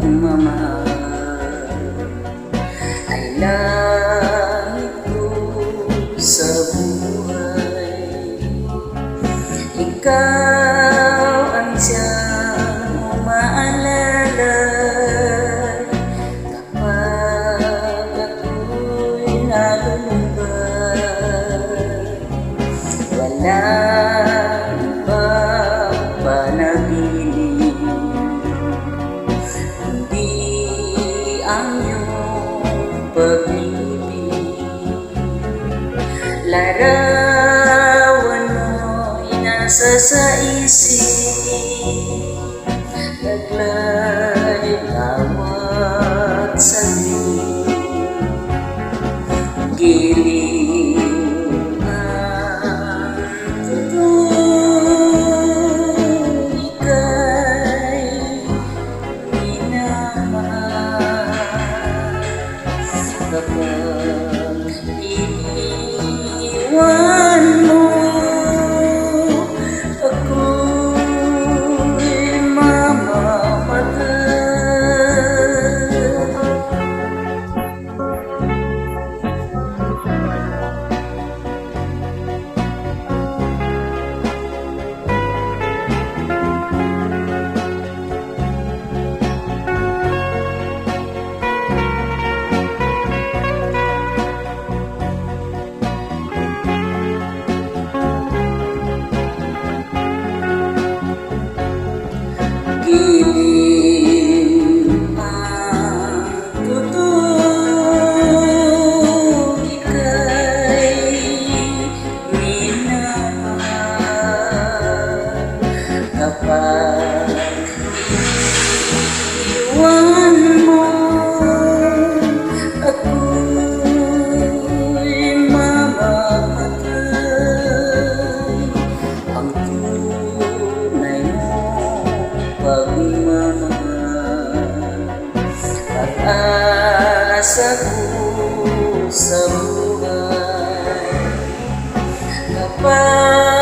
pagmamahal ay langit ko sa buhay. Ikaw ang siyang umaalala kapag ako'y nalulungkot. Walang ibang panaginip kundi ang iyong pag-ibig. Larawan mo'y nasa sa isip, taglay bawat saglit. Giling ang totoo, ika'y minamahal. Kapag iniwan mo ako'y mamamatay. Giling ang totoo, ika'y minamahal. Kapag iniwan mo ako'y mamamatay. Ang tunay pagmamahal, pag-asa ko sa buhay. Kapag